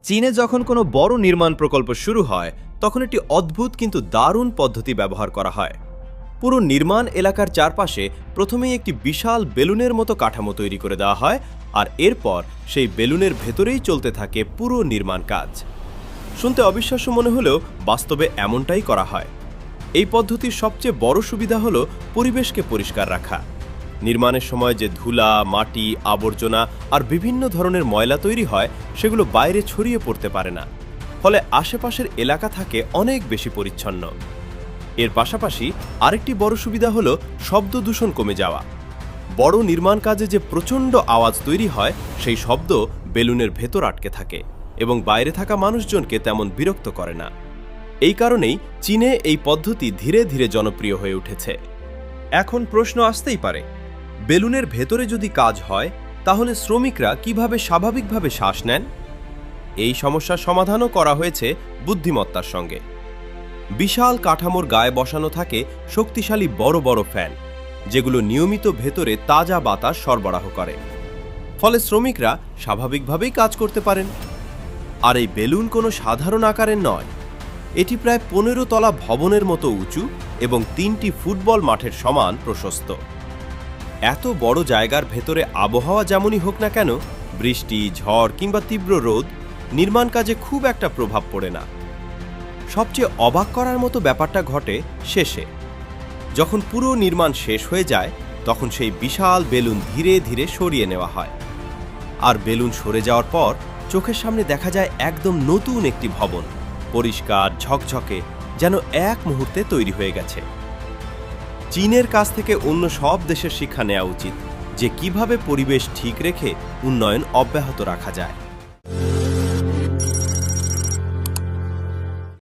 চীনে যখন কোনো বড় নির্মাণ প্রকল্প শুরু হয় তখন একটি অদ্ভুত কিন্তু দারুণ পদ্ধতি ব্যবহার করা হয়। পুরো নির্মাণ এলাকার চারপাশে প্রথমেই একটি বিশাল বেলুনের মতো কাঠামো তৈরি করে দেওয়া হয়, আর এরপর সেই বেলুনের ভেতরেই চলতে থাকে পুরো নির্মাণ কাজ। শুনতে অবিশ্বাস্য মনে হলেও বাস্তবে এমনটাই করা হয়। এই পদ্ধতির সবচেয়ে বড় সুবিধা হলো পরিবেশকে পরিষ্কার রাখা। নির্মাণের সময় যে ধুলা, মাটি, আবর্জনা আর বিভিন্ন ধরনের ময়লা তৈরি হয় সেগুলো বাইরে ছড়িয়ে পড়তে পারে না, ফলে আশেপাশের এলাকা থাকে অনেক বেশি পরিচ্ছন্ন। এর পাশাপাশি আরেকটি বড় সুবিধা হলো শব্দ দূষণ কমে যাওয়া। বড় নির্মাণ কাজে যে প্রচণ্ড আওয়াজ তৈরি হয় সেই শব্দ বেলুনের ভেতর আটকে থাকে এবং বাইরে থাকা মানুষজনকে তেমন বিরক্ত করে না। এই কারণেই চীনে এই পদ্ধতি ধীরে ধীরে জনপ্রিয় হয়ে উঠেছে। এখন প্রশ্ন আসতেই পারে, বেলুনের ভেতরে যদি কাজ হয় তাহলে শ্রমিকরা কিভাবে স্বাভাবিকভাবে শ্বাস নেন? এই সমস্যার সমাধানও করা হয়েছে বুদ্ধিমত্তার সঙ্গে। বিশাল কাঠামোর গায়ে বসানো থাকে শক্তিশালী বড় বড় ফ্যান, যেগুলো নিয়মিত ভেতরে তাজা বাতাস সরবরাহ করে, ফলে শ্রমিকরা স্বাভাবিকভাবেই কাজ করতে পারেন। আর এই বেলুন কোনো সাধারণ আকারের নয়, এটি প্রায় 15 তলা ভবনের মতো উঁচু এবং 3টি ফুটবল মাঠের সমান প্রশস্ত। এত বড় জায়গার ভেতরে আবহাওয়া যেমনই হোক না কেন, বৃষ্টি, ঝড় কিংবা তীব্র রোদ নির্মাণ কাজে খুব একটা প্রভাব পড়ে না। সবচেয়ে অবাক করার মতো ব্যাপারটা ঘটে শেষে। যখন পুরো নির্মাণ শেষ হয়ে যায় তখন সেই বিশাল বেলুন ধীরে ধীরে সরিয়ে নেওয়া হয়, আর বেলুন সরে যাওয়ার পর চোখের সামনে দেখা যায় একদম নতুন একটি ভবন, পরিষ্কার, ঝকঝকে, যেন এক মুহূর্তে তৈরি হয়ে গেছে। চীনের কাছ থেকে অন্য সব দেশের শিক্ষা নেওয়া উচিত যে কিভাবে পরিবেশ ঠিক রেখে উন্নয়ন অব্যাহত রাখা যায়।